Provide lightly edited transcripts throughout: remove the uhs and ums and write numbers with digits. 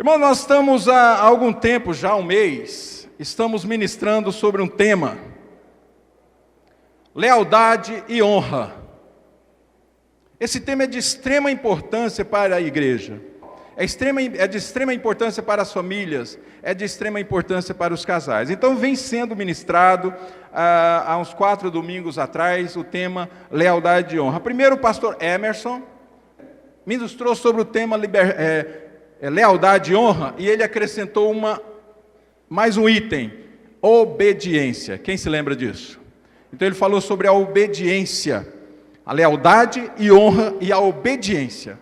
Irmão, nós estamos há algum tempo, já um mês, estamos ministrando sobre um tema: lealdade e honra. Esse tema é de extrema importância para a igreja, é de extrema importância para as famílias, é de extrema importância para os casais. Então vem sendo ministrado há uns 4 domingos atrás o tema lealdade e honra. Primeiro o pastor Emerson ministrou sobre o tema lealdade e honra, e ele acrescentou mais um item: obediência. Quem se lembra disso? Então ele falou sobre a obediência, a lealdade e honra e a obediência.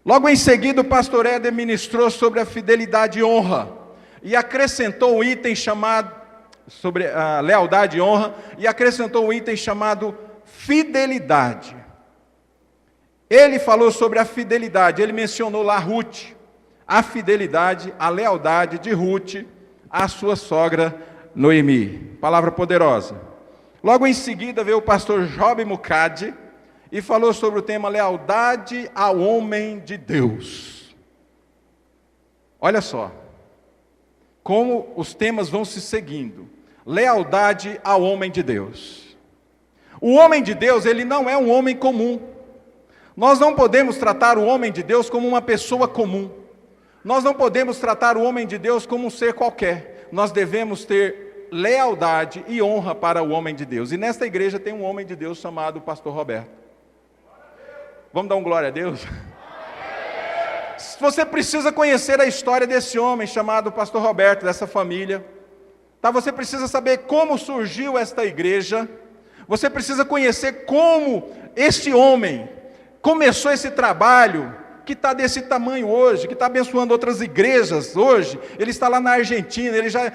Logo em seguida o pastor Éder ministrou sobre a fidelidade e honra, e acrescentou um item chamado, sobre a lealdade e honra, e acrescentou um item chamado fidelidade. Ele falou sobre a fidelidade, ele mencionou lá Ruth, a fidelidade, a lealdade de Ruth à sua sogra Noemi. Palavra poderosa. Logo em seguida veio o pastor Job Mukad e falou sobre o tema lealdade ao homem de Deus. Olha só, como os temas vão se seguindo. Lealdade ao homem de Deus. O homem de Deus, ele não é um homem comum. Nós não podemos tratar o homem de Deus como uma pessoa comum. Nós não podemos tratar o homem de Deus como um ser qualquer. Nós devemos ter lealdade e honra para o homem de Deus. E nesta igreja tem um homem de Deus chamado pastor Roberto. Vamos dar um glória a Deus? Você precisa conhecer a história desse homem chamado pastor Roberto, dessa família. Tá? Você precisa saber como surgiu esta igreja. Você precisa conhecer como este homem começou esse trabalho que está desse tamanho hoje, que está abençoando outras igrejas hoje. Ele está lá na Argentina, ele já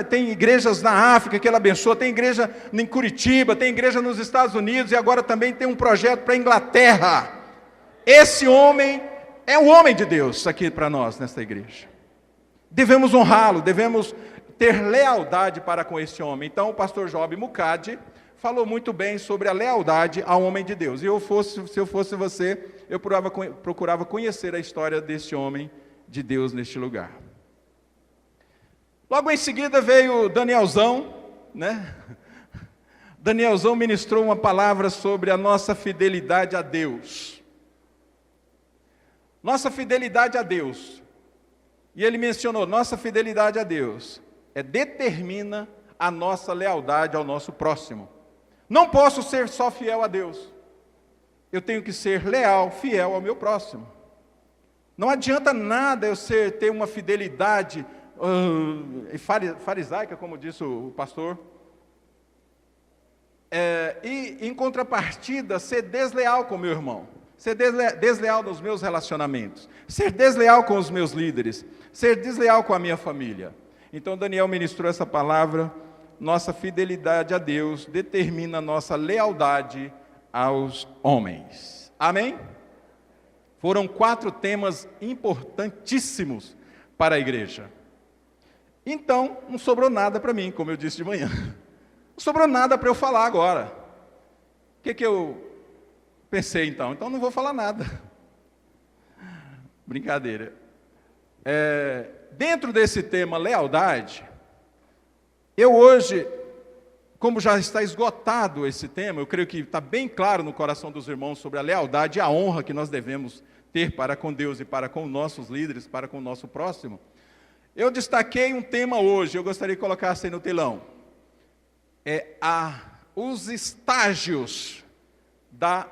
tem igrejas na África que ele abençoa, tem igreja em Curitiba, tem igreja nos Estados Unidos e agora também tem um projeto para a Inglaterra. Esse homem é o homem de Deus aqui para nós nesta igreja. Devemos honrá-lo, devemos ter lealdade para com esse homem. Então o pastor Job Mukad falou muito bem sobre a lealdade ao homem de Deus. E se eu fosse você, eu procurava conhecer a história desse homem de Deus neste lugar. Logo em seguida veio Danielzão, né? Danielzão ministrou uma palavra sobre a nossa fidelidade a Deus. Nossa fidelidade a Deus. E ele mencionou, nossa fidelidade a Deus determina a nossa lealdade ao nosso próximo. Não posso ser só fiel a Deus. Eu tenho que ser leal, fiel ao meu próximo. Não adianta nada eu ter uma fidelidade farisaica, como disse o pastor, e em contrapartida ser desleal com o meu irmão, ser desleal nos meus relacionamentos, ser desleal com os meus líderes, ser desleal com a minha família. Então Daniel ministrou essa palavra: nossa fidelidade a Deus determina a nossa lealdade aos homens. Amém? Foram 4 temas importantíssimos para a igreja. Então, não sobrou nada para mim, como eu disse de manhã. Não sobrou nada para eu falar agora. O que eu pensei então? Então não vou falar nada. Brincadeira. Dentro desse tema lealdade, eu hoje, como já está esgotado esse tema, eu creio que está bem claro no coração dos irmãos sobre a lealdade e a honra que nós devemos ter para com Deus e para com nossos líderes, para com o nosso próximo. Eu destaquei um tema hoje, eu gostaria que colocasse aí no telão. Os estágios da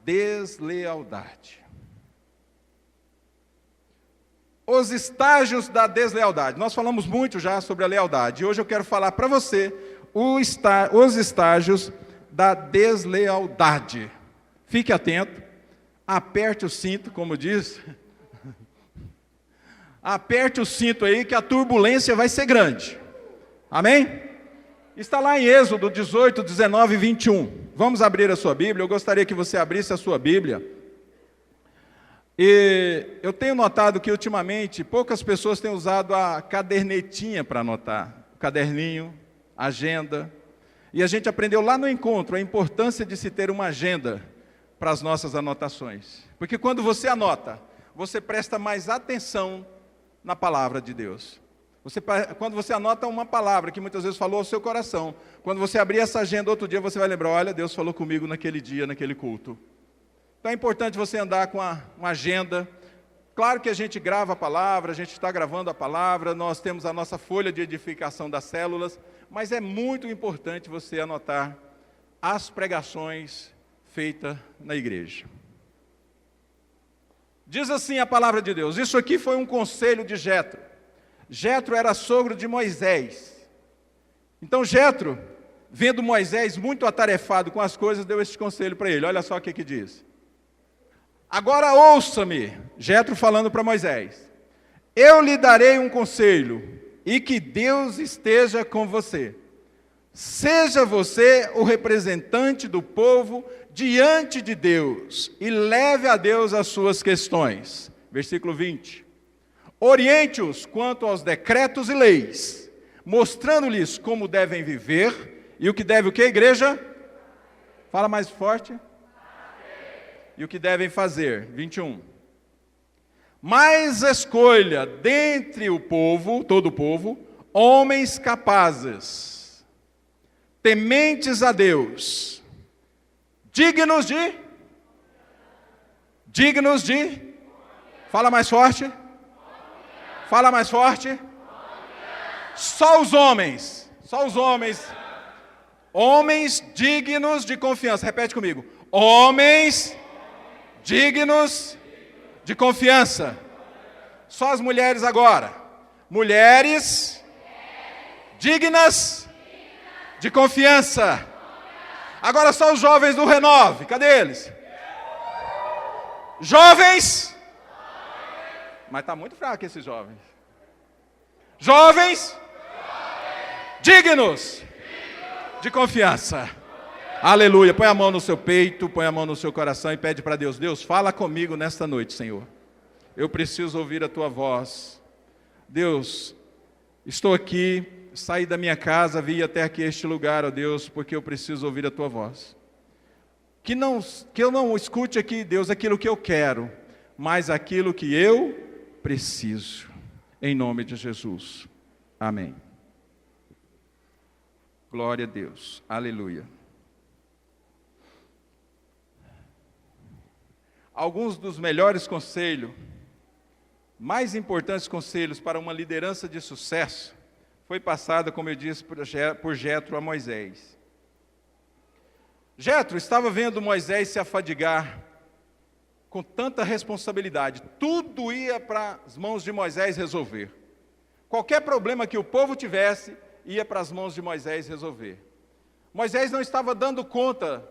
deslealdade. Os estágios da deslealdade. Nós falamos muito já sobre a lealdade, e hoje eu quero falar para você os estágios da deslealdade. Fique atento, aperte o cinto, como diz. Aperte o cinto aí que a turbulência vai ser grande. Amém? Está lá em Êxodo 18, 19 e 21. Vamos abrir a sua Bíblia. Eu gostaria que você abrisse a sua Bíblia. E eu tenho notado que ultimamente poucas pessoas têm usado a cadernetinha para anotar. O caderninho, agenda. E a gente aprendeu lá no encontro a importância de se ter uma agenda para as nossas anotações. Porque quando você anota, você presta mais atenção na palavra de Deus. Quando você anota uma palavra que muitas vezes falou ao seu coração, quando você abrir essa agenda outro dia, você vai lembrar, olha, Deus falou comigo naquele dia, naquele culto. Então é importante você andar com uma agenda. Claro que a gente grava a palavra, a gente está gravando a palavra, nós temos a nossa folha de edificação das células, mas é muito importante você anotar as pregações feitas na igreja. Diz assim a palavra de Deus, isso aqui foi um conselho de Jetro. Jetro era sogro de Moisés. Então Jetro, vendo Moisés muito atarefado com as coisas, deu este conselho para ele. Olha só o que diz. Agora ouça-me, Jetro falando para Moisés. Eu lhe darei um conselho, e que Deus esteja com você. Seja você o representante do povo diante de Deus, e leve a Deus as suas questões. Versículo 20. Oriente-os quanto aos decretos e leis, mostrando-lhes como devem viver, e o que deve o que, igreja? Fala mais forte. E o que devem fazer, 21. Mas escolha dentre o povo, todo o povo, homens capazes, tementes a Deus, dignos de, fala mais forte, fala mais forte, só os homens, homens dignos de confiança, repete comigo, homens dignos de confiança. Só as mulheres agora. Mulheres dignas de confiança. Agora só os jovens do Renove. Cadê eles? Jovens. Mas está muito fraco esses jovens. Jovens dignos de confiança. Aleluia, põe a mão no seu peito, põe a mão no seu coração e pede para Deus, Deus, fala comigo nesta noite, Senhor. Eu preciso ouvir a Tua voz. Deus, estou aqui, saí da minha casa, vim até aqui este lugar, ó Deus, porque eu preciso ouvir a Tua voz. Que eu não escute aqui, Deus, aquilo que eu quero, mas aquilo que eu preciso. Em nome de Jesus. Amém. Glória a Deus. Aleluia. Alguns dos melhores conselhos, mais importantes conselhos para uma liderança de sucesso, foi passada, como eu disse, por Jetro a Moisés. Jetro estava vendo Moisés se afadigar com tanta responsabilidade. Tudo ia para as mãos de Moisés resolver. Qualquer problema que o povo tivesse, ia para as mãos de Moisés resolver. Moisés não estava dando conta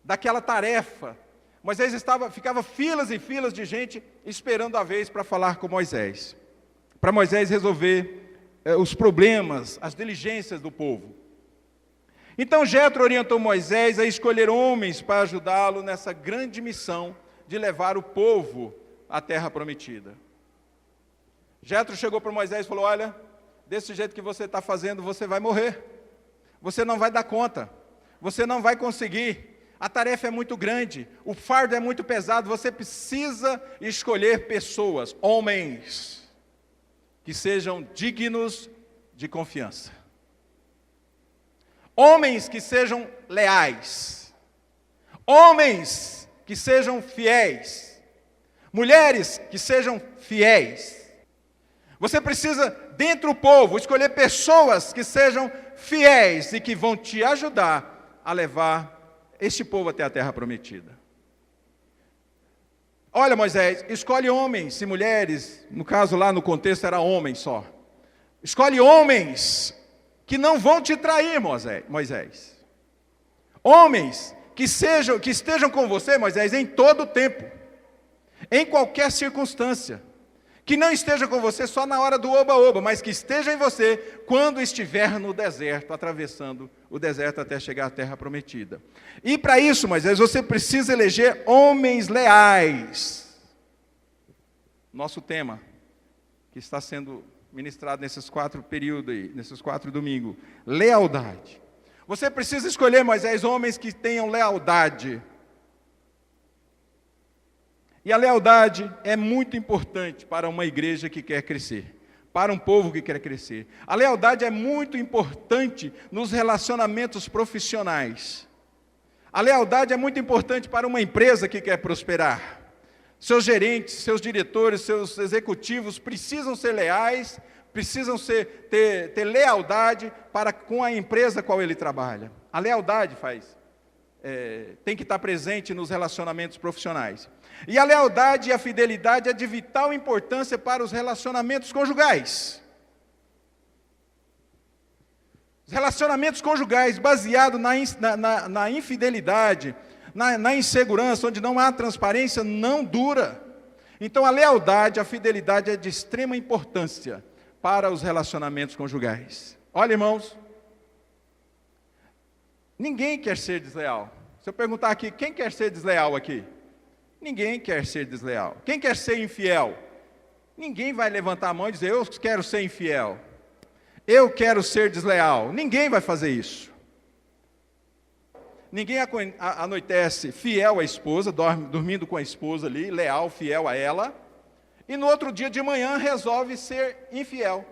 daquela tarefa. Moisés ficava filas e filas de gente esperando a vez para falar com Moisés. Para Moisés resolver os problemas, as diligências do povo. Então Jetro orientou Moisés a escolher homens para ajudá-lo nessa grande missão de levar o povo à terra prometida. Jetro chegou para Moisés e falou, olha, desse jeito que você está fazendo, você vai morrer. Você não vai dar conta. Você não vai conseguir. A tarefa é muito grande, o fardo é muito pesado, você precisa escolher pessoas, homens, que sejam dignos de confiança. Homens que sejam leais. Homens que sejam fiéis. Mulheres que sejam fiéis. Você precisa, dentro do povo, escolher pessoas que sejam fiéis e que vão te ajudar a levar este povo até a terra prometida. Olha, Moisés, escolhe homens e mulheres, no caso lá no contexto era homem só. Escolhe homens que não vão te trair, Moisés. Homens que estejam com você, Moisés, em todo o tempo, em qualquer circunstância. Que não esteja com você só na hora do oba-oba, mas que esteja em você quando estiver no deserto, atravessando o deserto até chegar à terra prometida. E para isso, Moisés, você precisa eleger homens leais. Nosso tema, que está sendo ministrado nesses 4 períodos aí, nesses 4 domingos, lealdade. Você precisa escolher, Moisés, homens que tenham lealdade. E a lealdade é muito importante para uma igreja que quer crescer, para um povo que quer crescer. A lealdade é muito importante nos relacionamentos profissionais. A lealdade é muito importante para uma empresa que quer prosperar. Seus gerentes, seus diretores, seus executivos precisam ser leais, precisam ter lealdade para com a empresa a qual ele trabalha. A lealdade tem que estar presente nos relacionamentos profissionais. E a lealdade e a fidelidade é de vital importância para os relacionamentos conjugais. Os relacionamentos conjugais baseados na infidelidade, na insegurança, onde não há transparência, não dura. Então a lealdade, a fidelidade é de extrema importância para os relacionamentos conjugais. Olha, irmãos, ninguém quer ser desleal. Se eu perguntar aqui, quem quer ser desleal aqui? Ninguém quer ser desleal. Quem quer ser infiel? Ninguém vai levantar a mão e dizer, eu quero ser infiel. Eu quero ser desleal. Ninguém vai fazer isso. Ninguém anoitece fiel à esposa, dormindo com a esposa ali, leal, fiel a ela, e no outro dia de manhã resolve ser infiel,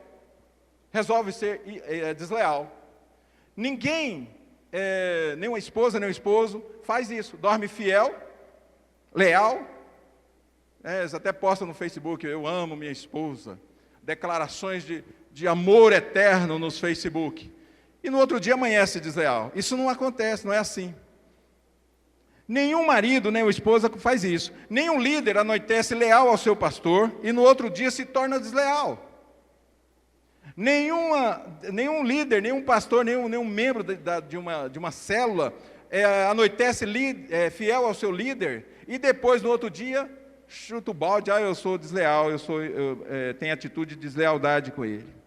resolve ser desleal. Ninguém, nem uma esposa, nem um esposo, faz isso, dorme fiel, leal, eles até postam no Facebook, eu amo minha esposa, declarações de amor eterno nos Facebook, e no outro dia amanhece desleal. Isso não acontece, não é assim. Nenhum marido, nem uma esposa faz isso. Nenhum líder anoitece leal ao seu pastor e no outro dia se torna desleal. Nenhum líder, nenhum pastor, nenhum membro de uma célula anoitece fiel ao seu líder e depois no outro dia chuta o balde, eu sou desleal, eu tenho atitude de deslealdade com ele.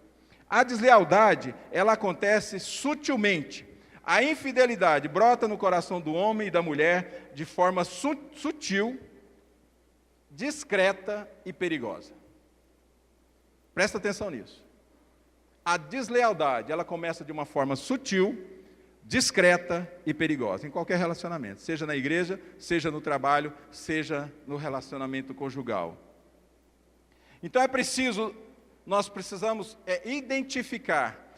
A deslealdade, ela acontece sutilmente. A infidelidade brota no coração do homem e da mulher de forma sutil, discreta e perigosa. Presta atenção nisso. A deslealdade, ela começa de uma forma sutil, discreta e perigosa, em qualquer relacionamento, seja na igreja, seja no trabalho, seja no relacionamento conjugal. Então nós precisamos identificar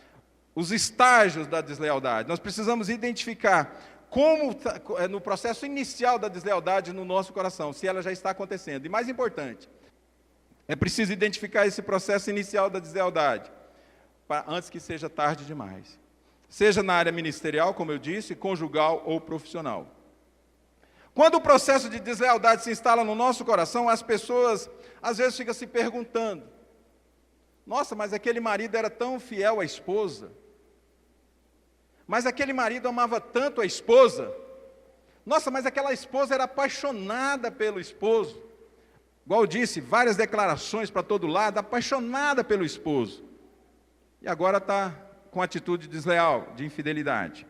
os estágios da deslealdade. Nós precisamos identificar como, no processo inicial da deslealdade no nosso coração, se ela já está acontecendo. E mais importante, é preciso identificar esse processo inicial da deslealdade, antes que seja tarde demais. Seja na área ministerial, como eu disse, conjugal ou profissional. Quando o processo de deslealdade se instala no nosso coração, as pessoas às vezes ficam se perguntando, nossa, mas aquele marido era tão fiel à esposa. Mas aquele marido amava tanto a esposa. Nossa, mas aquela esposa era apaixonada pelo esposo. Igual eu disse, várias declarações para todo lado, apaixonada pelo esposo. E agora está com atitude desleal, de infidelidade.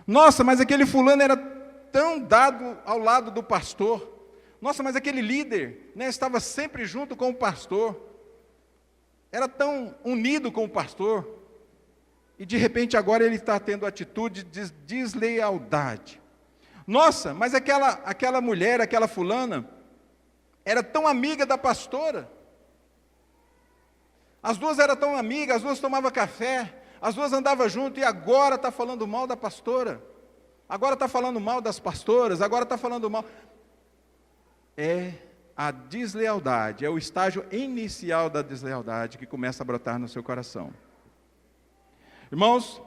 Nossa, mas aquele fulano era tão dado ao lado do pastor. Nossa, mas aquele líder, estava sempre junto com o pastor. Era tão unido com o pastor, e de repente agora ele está tendo atitude de deslealdade. Nossa, mas aquela mulher, aquela fulana, era tão amiga da pastora. As duas eram tão amigas, as duas tomavam café, as duas andavam junto, e agora está falando mal da pastora. Agora está falando mal das pastoras, agora está falando mal. A deslealdade, é o estágio inicial da deslealdade que começa a brotar no seu coração. Irmãos,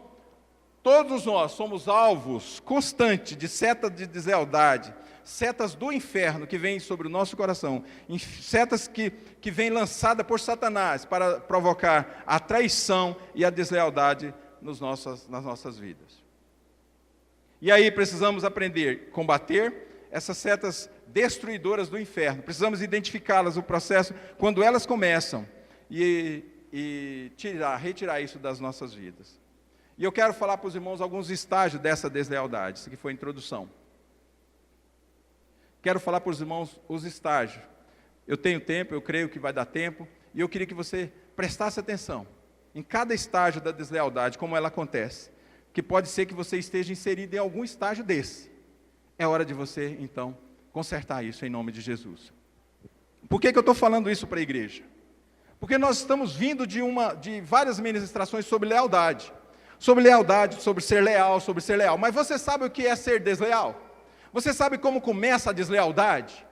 todos nós somos alvos constantes de setas de deslealdade, setas do inferno que vêm sobre o nosso coração, setas que vêm lançadas por Satanás para provocar a traição e a deslealdade nas nossas vidas. E aí precisamos aprender a combater essas setas destruidoras do inferno. Precisamos identificá-las, o processo, quando elas começam, e retirar isso das nossas vidas. E eu quero falar para os irmãos alguns estágios dessa deslealdade, isso aqui foi a introdução. Quero falar para os irmãos os estágios. Eu tenho tempo, eu creio que vai dar tempo, e eu queria que você prestasse atenção em cada estágio da deslealdade, como ela acontece, que pode ser que você esteja inserido em algum estágio desse. É hora de você, então, consertar isso em nome de Jesus. Por que eu estou falando isso para a igreja? Porque nós estamos vindo de várias ministrações sobre lealdade. Sobre lealdade, sobre ser leal, Mas você sabe o que é ser desleal? Você sabe como começa a deslealdade?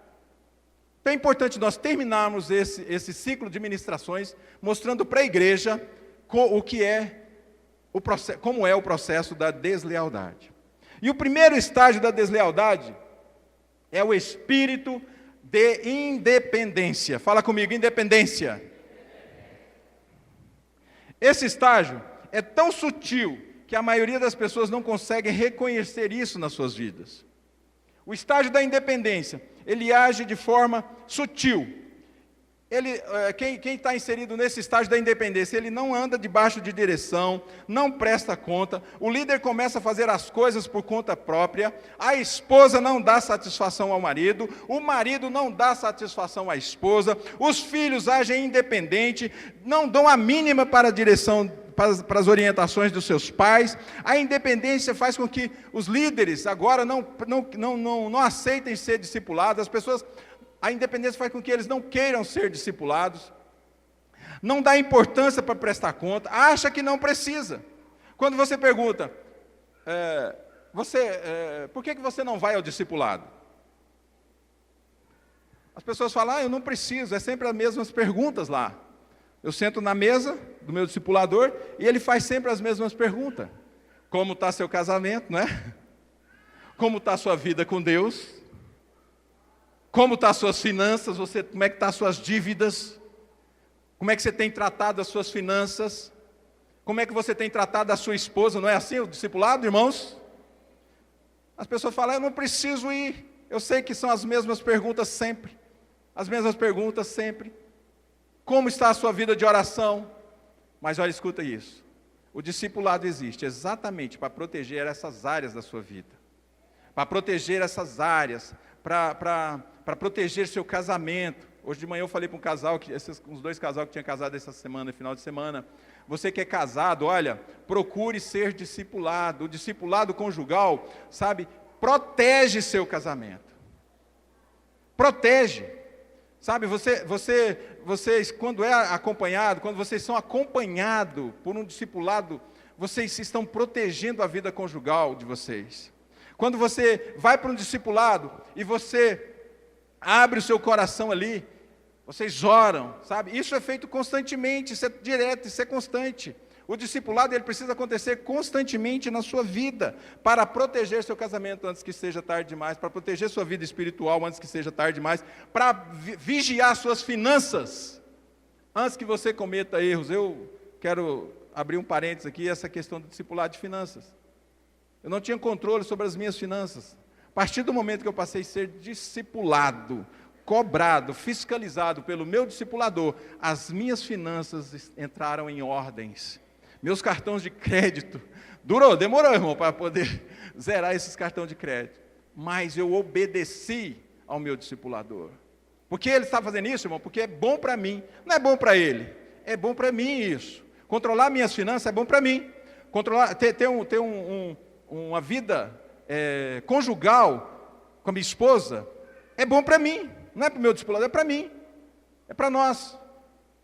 Então é importante nós terminarmos esse ciclo de ministrações mostrando para a igreja como é o processo da deslealdade. E o primeiro estágio da deslealdade é o espírito de independência. Fala comigo, independência. Esse estágio é tão sutil que a maioria das pessoas não consegue reconhecer isso nas suas vidas. O estágio da independência, ele age de forma sutil. Quem está inserido nesse estágio da independência, ele não anda debaixo de direção, não presta conta, o líder começa a fazer as coisas por conta própria, a esposa não dá satisfação ao marido, o marido não dá satisfação à esposa, os filhos agem independente, não dão a mínima para a direção, para as orientações dos seus pais. A independência faz com que os líderes agora não aceitem ser discipulados, a independência faz com que eles não queiram ser discipulados, não dá importância para prestar conta, acha que não precisa. Quando você pergunta, por que você não vai ao discipulado? As pessoas falam, eu não preciso, é sempre as mesmas perguntas lá. Eu sento na mesa do meu discipulador e ele faz sempre as mesmas perguntas. Como está seu casamento, não é? Como está a sua vida com Deus? Como estão as suas finanças? Como é que estão as suas dívidas? Como é que você tem tratado as suas finanças? Como é que você tem tratado a sua esposa? Não é assim o discipulado, irmãos? As pessoas falam, eu não preciso ir. Eu sei que são as mesmas perguntas sempre. As mesmas perguntas sempre. Como está a sua vida de oração? Mas olha, escuta isso. O discipulado existe exatamente para proteger essas áreas da sua vida. Para proteger essas áreas, para proteger seu casamento. Hoje de manhã eu falei para um casal, uns 2 casais que tinham casado essa semana, final de semana. Você que é casado, olha, procure ser discipulado. O discipulado conjugal, sabe, protege seu casamento. Protege. Sabe, vocês, quando é acompanhado, quando vocês são acompanhados por um discipulado, vocês estão protegendo a vida conjugal de vocês. Quando você vai para um discipulado e você abre o seu coração ali, vocês oram, sabe? Isso é feito constantemente, isso é direto, isso é constante. O discipulado ele precisa acontecer constantemente na sua vida, para proteger seu casamento antes que seja tarde demais, para proteger sua vida espiritual antes que seja tarde demais, para vigiar suas finanças, antes que você cometa erros. Eu quero abrir um parênteses aqui, essa questão do discipulado de finanças. Eu não tinha controle sobre as minhas finanças. A partir do momento que eu passei a ser discipulado, cobrado, fiscalizado pelo meu discipulador, as minhas finanças entraram em ordens. Meus cartões de crédito, demorou, irmão, para poder zerar esses cartões de crédito. Mas eu obedeci ao meu discipulador. Por que ele está fazendo isso, irmão? Porque é bom para mim. Não é bom para ele, é bom para mim isso. Controlar minhas finanças é bom para mim. Ter uma vida conjugal com a minha esposa é bom para mim. Não é para o meu discipulador, é para mim. É para nós.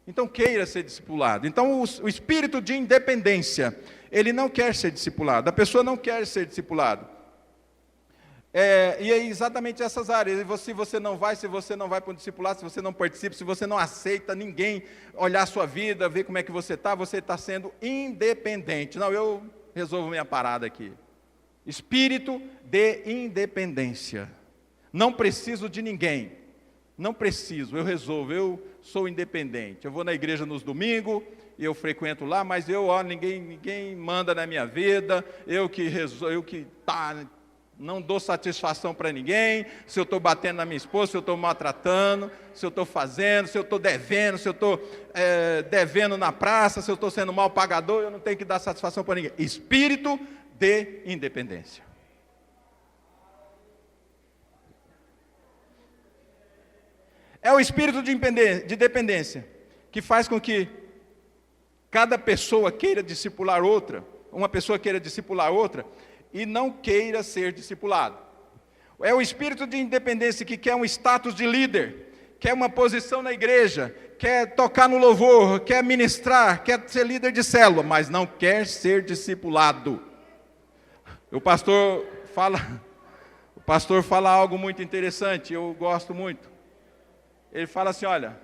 Então queira ser discipulado. Então o espírito de independência, ele não quer ser discipulado. A pessoa não quer ser discipulado. E é exatamente essas áreas. Se você não vai para um discipulado, se você não participa, se você não aceita ninguém olhar a sua vida, ver como é que você está sendo independente. Não, eu resolvo minha parada aqui. Espírito de independência. Não preciso de ninguém. Não preciso, eu resolvo, eu sou independente. Eu vou na igreja nos domingos, e eu frequento lá, mas ninguém manda na minha vida, não dou satisfação para ninguém, se eu estou batendo na minha esposa, se eu estou maltratando, se eu estou fazendo, se eu estou devendo, se eu estou devendo na praça, se eu estou sendo mal pagador, eu não tenho que dar satisfação para ninguém. Espírito de independência. É o espírito de dependência que faz com que cada pessoa queira discipular outra, uma pessoa queira discipular outra e não queira ser discipulado. É o espírito de independência que quer um status de líder, quer uma posição na igreja, quer tocar no louvor, quer ministrar, quer ser líder de célula, mas não quer ser discipulado. O pastor fala algo muito interessante, eu gosto muito. Ele fala assim, olha,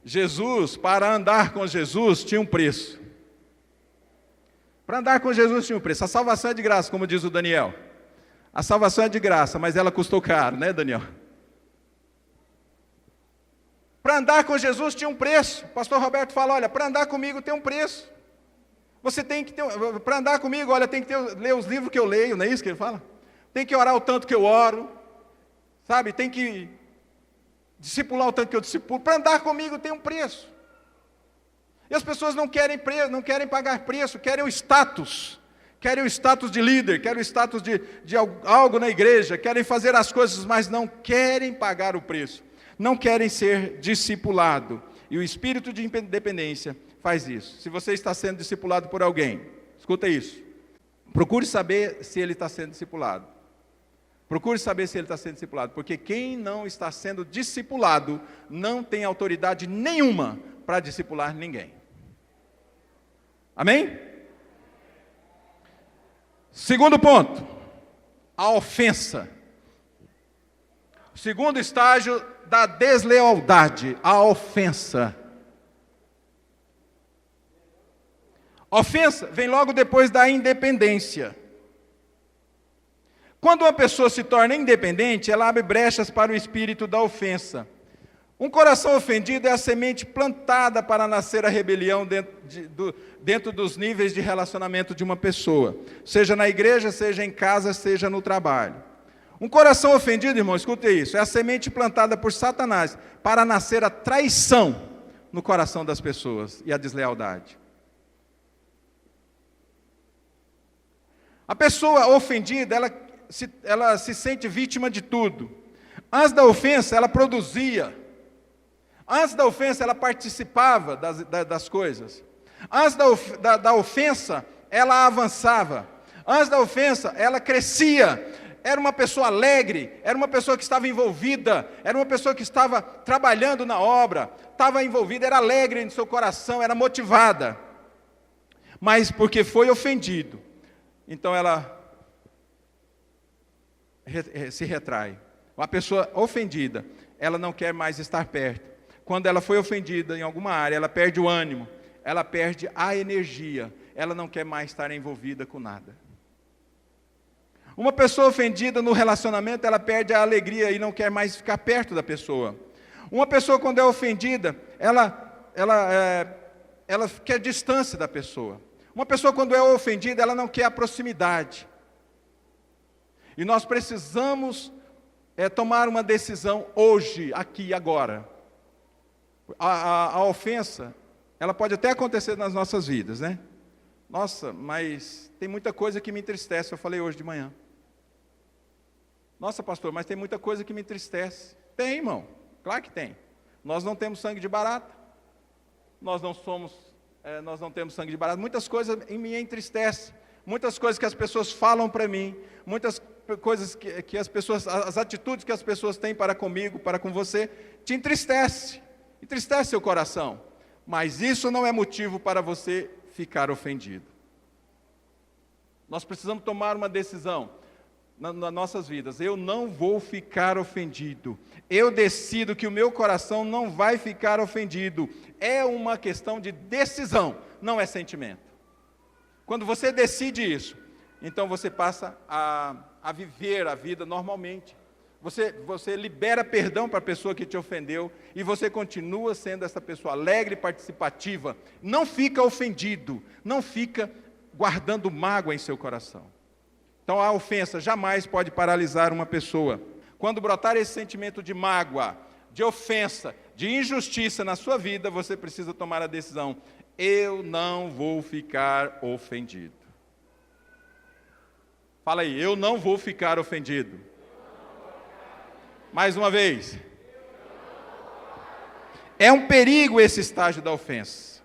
Jesus, para andar com Jesus, tinha um preço. Para andar com Jesus tinha um preço. A salvação é de graça, como diz o Daniel. A salvação é de graça, mas ela custou caro, né, Daniel? Para andar com Jesus tinha um preço. O pastor Roberto fala, olha, para andar comigo tem um preço. Você tem que ter, para andar comigo, olha, tem que ler os livros que eu leio, não é isso que ele fala? Tem que orar o tanto que eu oro, sabe? Tem que discipular o tanto que eu discipulo. Para andar comigo tem um preço. E as pessoas não querem pagar preço, querem o status de líder, querem o status de algo na igreja, querem fazer as coisas, mas não querem pagar o preço, não querem ser discipulado. E o espírito de independência faz isso. Se você está sendo discipulado por alguém, escuta isso, procure saber se ele está sendo discipulado. Procure saber se ele está sendo discipulado, porque quem não está sendo discipulado não tem autoridade nenhuma para discipular ninguém. Amém? Segundo ponto, a ofensa. Segundo estágio da deslealdade, a ofensa. Ofensa vem logo depois da independência. Quando uma pessoa se torna independente, ela abre brechas para o espírito da ofensa. Um coração ofendido é a semente plantada para nascer a rebelião dentro dos níveis de relacionamento de uma pessoa, seja na igreja, seja em casa, seja no trabalho. Um coração ofendido, irmão, escute isso, é a semente plantada por Satanás para nascer a traição no coração das pessoas e a deslealdade. A pessoa ofendida, ela se sente vítima de tudo. Antes da ofensa, ela produzia. Antes da ofensa, ela participava das coisas. Antes da ofensa, ela avançava. Antes da ofensa, ela crescia. Era uma pessoa alegre, era uma pessoa que estava envolvida, era uma pessoa que estava trabalhando na obra, estava envolvida, era alegre em seu coração, era motivada. Mas porque foi ofendido, então ela se retrai. Uma pessoa ofendida, ela não quer mais estar perto. Quando ela foi ofendida em alguma área, ela perde o ânimo, ela perde a energia, ela não quer mais estar envolvida com nada. Uma pessoa ofendida no relacionamento, ela perde a alegria e não quer mais ficar perto da pessoa. Uma pessoa, quando é ofendida, ela quer distância da pessoa. Uma pessoa, quando é ofendida, ela não quer a proximidade. E nós precisamos tomar uma decisão hoje, aqui e agora. A ofensa, ela pode até acontecer nas nossas vidas, né? Nossa, mas tem muita coisa que me entristece, eu falei hoje de manhã. Nossa, pastor, mas tem muita coisa que me entristece. Tem, irmão, claro que tem. Nós não temos sangue de barata. Nós não temos sangue de barata. Muitas coisas em mim entristecem. Muitas coisas que as pessoas falam para mim. Muitas coisas que as pessoas, as atitudes que as pessoas têm para comigo, para com você, te entristece. Entristece seu coração. Mas isso não é motivo para você ficar ofendido. Nós precisamos tomar uma decisão nas nossas vidas. Eu não vou ficar ofendido. Eu decido que o meu coração não vai ficar ofendido. É uma questão de decisão, não é sentimento. Quando você decide isso, então você passa a viver a vida normalmente. Você libera perdão para a pessoa que te ofendeu e você continua sendo essa pessoa alegre e participativa. Não fica ofendido, não fica guardando mágoa em seu coração. Então a ofensa jamais pode paralisar uma pessoa. Quando brotar esse sentimento de mágoa, de ofensa, de injustiça na sua vida, você precisa tomar a decisão: eu não vou ficar ofendido. Fala aí, eu não vou ficar ofendido. Mais uma vez. É um perigo esse estágio da ofensa.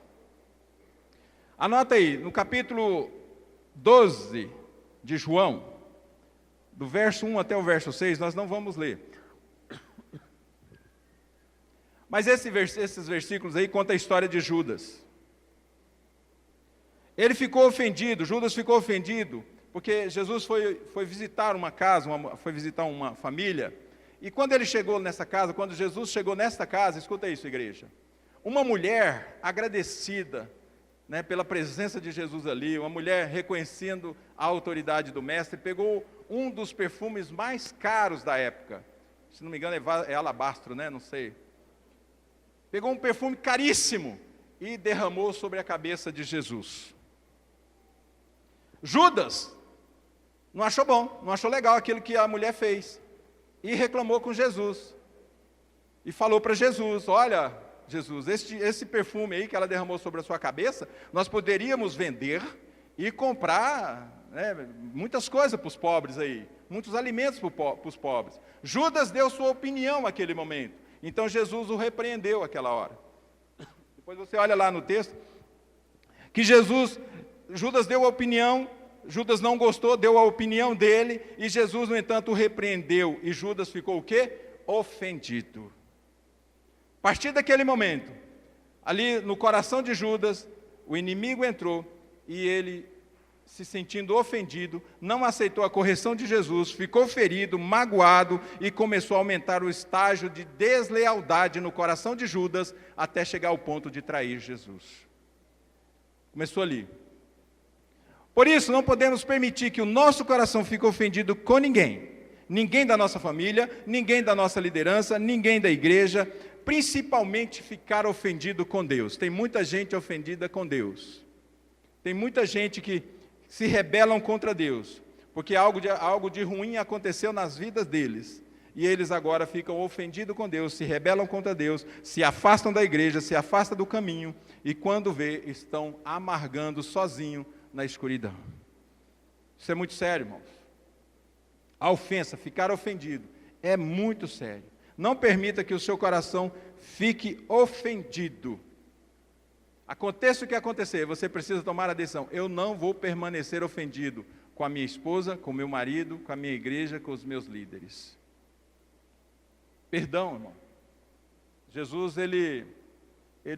Anota aí, no capítulo 12 de João, do verso 1 até o verso 6, nós não vamos ler. Mas esses versículos aí contam a história de Judas. Ele ficou ofendido, Judas ficou ofendido, porque Jesus foi visitar uma casa, foi visitar uma família, e quando ele chegou nessa casa, quando Jesus chegou nesta casa, escuta isso, igreja, uma mulher agradecida, né, pela presença de Jesus ali, uma mulher reconhecendo a autoridade do mestre, pegou um dos perfumes mais caros da época, se não me engano é alabastro, né, não sei, pegou um perfume caríssimo e derramou sobre a cabeça de Jesus. Judas não achou bom, não achou legal aquilo que a mulher fez, e reclamou com Jesus, e falou para Jesus, olha, Jesus, esse perfume aí que ela derramou sobre a sua cabeça, nós poderíamos vender e comprar, né, muitas coisas para os pobres aí, muitos alimentos para os pobres. Judas deu sua opinião naquele momento, então Jesus o repreendeu aquela hora. Depois você olha lá no texto, que Judas deu a opinião, Judas não gostou, deu a opinião dele, e Jesus, no entanto, o repreendeu, e Judas ficou o quê? Ofendido. A partir daquele momento, ali no coração de Judas, o inimigo entrou, e ele, se sentindo ofendido, não aceitou a correção de Jesus, ficou ferido, magoado, e começou a aumentar o estágio de deslealdade no coração de Judas, até chegar ao ponto de trair Jesus. Começou ali. Por isso, não podemos permitir que o nosso coração fique ofendido com ninguém. Ninguém da nossa família, ninguém da nossa liderança, ninguém da igreja, principalmente ficar ofendido com Deus. Tem muita gente ofendida com Deus. Tem muita gente que se rebelam contra Deus, porque algo de ruim aconteceu nas vidas deles. E eles agora ficam ofendidos com Deus, se rebelam contra Deus, se afastam da igreja, se afastam do caminho, e quando vê, estão amargando sozinho na escuridão. Isso é muito sério, irmãos. A ofensa, ficar ofendido, é muito sério. Não permita que o seu coração fique ofendido. Aconteça o que acontecer, você precisa tomar a decisão. Eu não vou permanecer ofendido com a minha esposa, com o meu marido, com a minha igreja, com os meus líderes. Perdão, irmão. Jesus, ele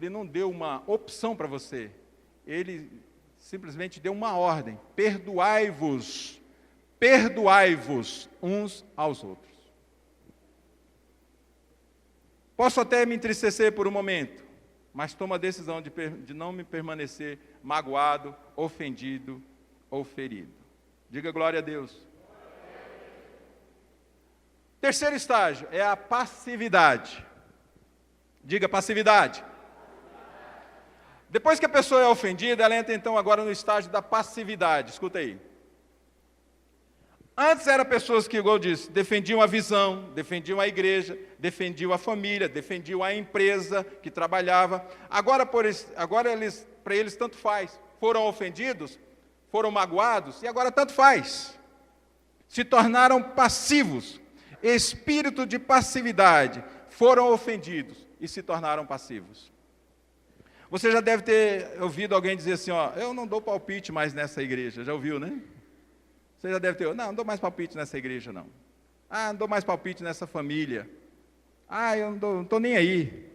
não deu uma opção para você. Ele simplesmente deu uma ordem: perdoai-vos uns aos outros. Posso até me entristecer por um momento, mas tomo a decisão de não me permanecer magoado, ofendido ou ferido. Diga glória a Deus. Terceiro estágio é a passividade. Diga passividade. Depois que a pessoa é ofendida, ela entra então agora no estágio da passividade. Escuta aí. Antes eram pessoas que, igual eu disse, defendiam a visão, defendiam a igreja, defendiam a família, defendiam a empresa que trabalhava. Agora para eles tanto faz. Foram ofendidos, foram magoados, e agora tanto faz. Se tornaram passivos. Espírito de passividade. Foram ofendidos e se tornaram passivos. Você já deve ter ouvido alguém dizer assim, ó, eu não dou palpite mais nessa igreja. Já ouviu, né? Você já deve ter, não dou mais palpite nessa igreja, não. Ah, não dou mais palpite nessa família. Ah, eu não estou nem aí.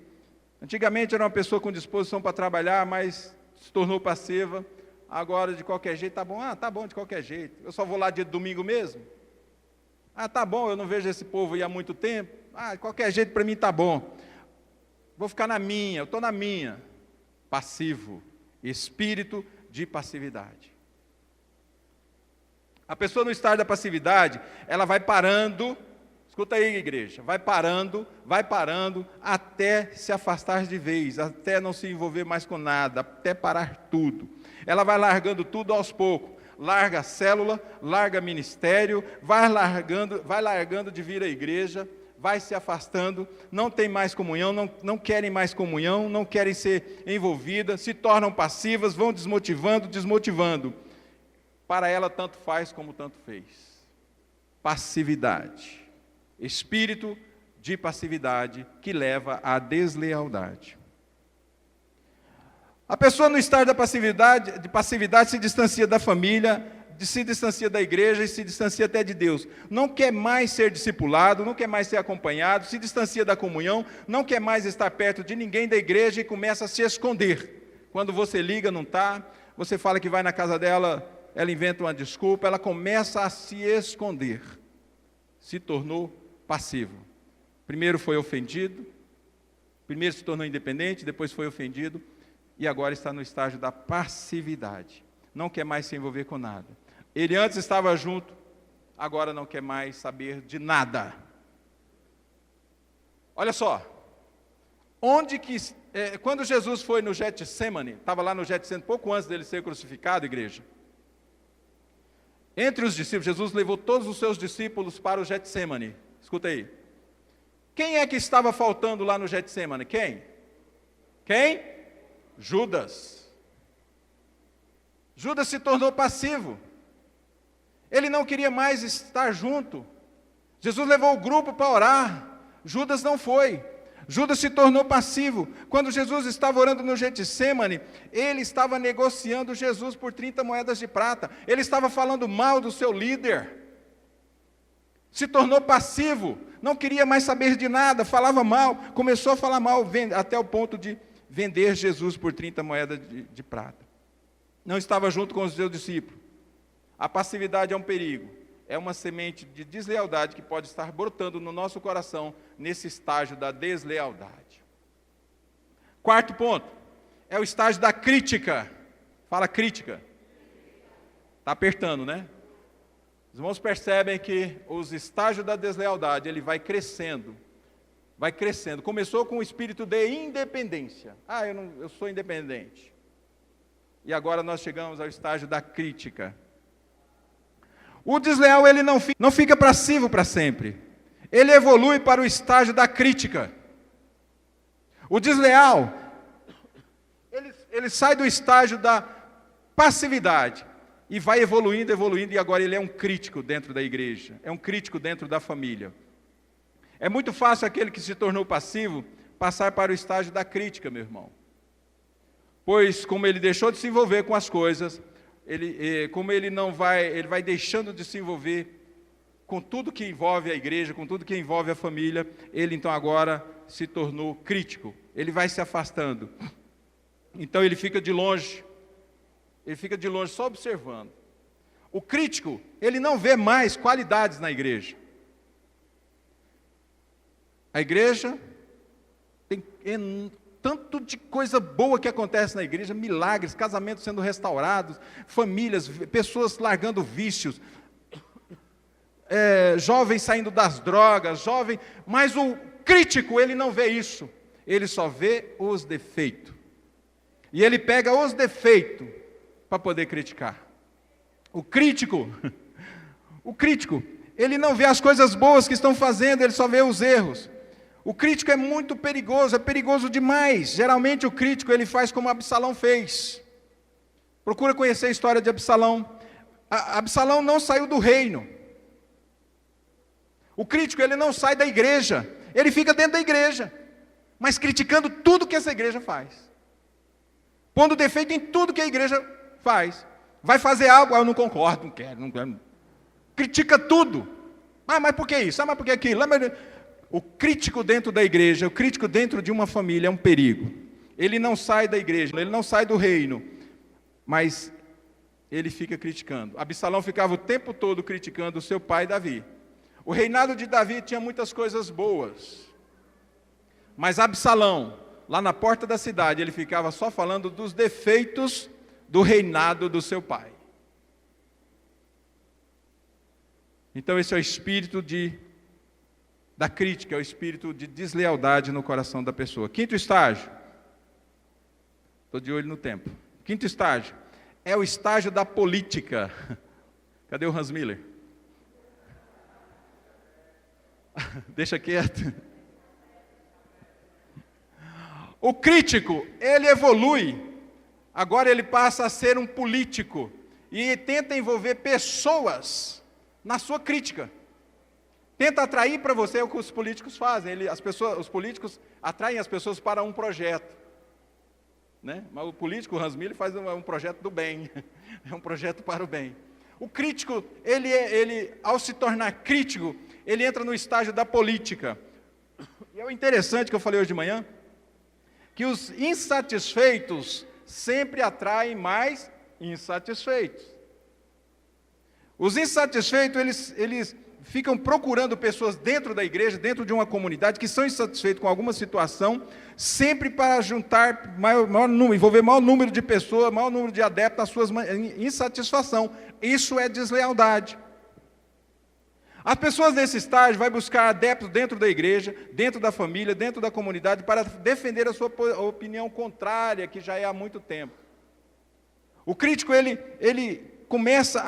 Antigamente era uma pessoa com disposição para trabalhar, mas se tornou passiva. Agora, de qualquer jeito, tá bom. Ah, tá bom, de qualquer jeito. Eu só vou lá dia de domingo mesmo. Ah, tá bom, eu não vejo esse povo aí há muito tempo. Ah, de qualquer jeito para mim tá bom. Vou ficar na minha, eu estou na minha. Passivo, espírito de passividade. A pessoa no estágio da passividade, ela vai parando, escuta aí, igreja, vai parando, até se afastar de vez, até não se envolver mais com nada, até parar tudo. Ela vai largando tudo aos poucos, larga a célula, larga ministério, vai largando de vir à igreja, vai se afastando, não tem mais comunhão, não querem mais comunhão, não querem ser envolvidas, se tornam passivas, vão desmotivando. Para ela, tanto faz como tanto fez. Passividade. Espírito de passividade que leva à deslealdade. A pessoa no estágio da passividade se distancia da família, se distancia da igreja e se distancia até de Deus. Não quer mais ser discipulado, não quer mais ser acompanhado, se distancia da comunhão, não quer mais estar perto de ninguém da igreja e começa a se esconder. Quando você liga, não está, você fala que vai na casa dela, ela inventa uma desculpa, ela começa a se esconder. Se tornou passivo. Primeiro foi ofendido, primeiro se tornou independente, depois foi ofendido, e agora está no estágio da passividade. Não quer mais se envolver com nada. Ele antes estava junto, agora não quer mais saber de nada. Olha só, quando Jesus foi no Getsemane, estava lá no Getsemane pouco antes dele ser crucificado, igreja. Entre os discípulos, Jesus levou todos os seus discípulos para o Getsemane. Escuta aí. Quem é que estava faltando lá no Getsemane? Quem? Judas. Judas se tornou passivo. Ele não queria mais estar junto. Jesus levou o grupo para orar. Judas não foi. Judas se tornou passivo. Quando Jesus estava orando no Getsemane, ele estava negociando Jesus por 30 moedas de prata. Ele estava falando mal do seu líder. Se tornou passivo. Não queria mais saber de nada, falava mal. Começou a falar mal até o ponto de vender Jesus por 30 moedas de prata. Não estava junto com os seus discípulos. A passividade é um perigo. É uma semente de deslealdade que pode estar brotando no nosso coração nesse estágio da deslealdade. Quarto ponto, é o estágio da crítica. Fala crítica. Está apertando, né? Os irmãos percebem que os estágios da deslealdade, ele vai crescendo. Vai crescendo. Começou com o espírito de independência. Eu sou independente. E agora nós chegamos ao estágio da crítica. O desleal, ele não fica passivo para sempre. Ele evolui para o estágio da crítica. O desleal, ele sai do estágio da passividade e vai evoluindo, e agora ele é um crítico dentro da igreja. É um crítico dentro da família. É muito fácil aquele que se tornou passivo passar para o estágio da crítica, meu irmão. Pois, como ele deixou de se envolver com as coisas, ele vai deixando de se envolver com tudo que envolve a igreja, com tudo que envolve a família, ele então agora se tornou crítico. Ele vai se afastando. Então ele fica de longe só observando. O crítico, ele não vê mais qualidades na igreja. A igreja tem tanto de coisa boa que acontece na igreja, milagres, casamentos sendo restaurados, famílias, pessoas largando vícios, jovens saindo das drogas, mas o crítico, ele não vê isso, ele só vê os defeitos. E ele pega os defeitos para poder criticar. O crítico, ele não vê as coisas boas que estão fazendo, ele só vê os erros. O crítico é muito perigoso, é perigoso demais. Geralmente o crítico, ele faz como Absalão fez. Procura conhecer a história de Absalão. Absalão não saiu do reino. O crítico, ele não sai da igreja. Ele fica dentro da igreja, mas criticando tudo que essa igreja faz. Pondo defeito em tudo que a igreja faz. Vai fazer algo, eu não concordo, não quero. Critica tudo. Mas por que isso? Mas por que aquilo? O crítico dentro da igreja, o crítico dentro de uma família é um perigo. Ele não sai da igreja, ele não sai do reino, mas ele fica criticando. Absalão ficava o tempo todo criticando o seu pai Davi. O reinado de Davi tinha muitas coisas boas, mas Absalão, lá na porta da cidade, ele ficava só falando dos defeitos do reinado do seu pai. Então esse é o espírito da crítica, é o espírito de deslealdade no coração da pessoa. Quinto estágio, estou de olho no tempo. Quinto estágio, é o estágio da política. Cadê o Hans Miller? Deixa quieto. O crítico, ele evolui, agora ele passa a ser um político, e tenta envolver pessoas na sua crítica. Tenta atrair para você o que os políticos fazem. Os políticos atraem as pessoas para um projeto. Né? Mas o político, o Hans Miller, faz um projeto do bem. É um projeto para o bem. O crítico, ele, ao se tornar crítico, ele entra no estágio da política. E é o interessante que eu falei hoje de manhã, que os insatisfeitos sempre atraem mais insatisfeitos. Os insatisfeitos, eles ficam procurando pessoas dentro da igreja, dentro de uma comunidade, que são insatisfeitos com alguma situação, sempre para juntar maior número, envolver maior número de pessoas, maior número de adeptos às suas insatisfação. Isso é deslealdade. As pessoas nesse estágio vão buscar adeptos dentro da igreja, dentro da família, dentro da comunidade, para defender a sua opinião contrária, que já é há muito tempo. O crítico, ele começa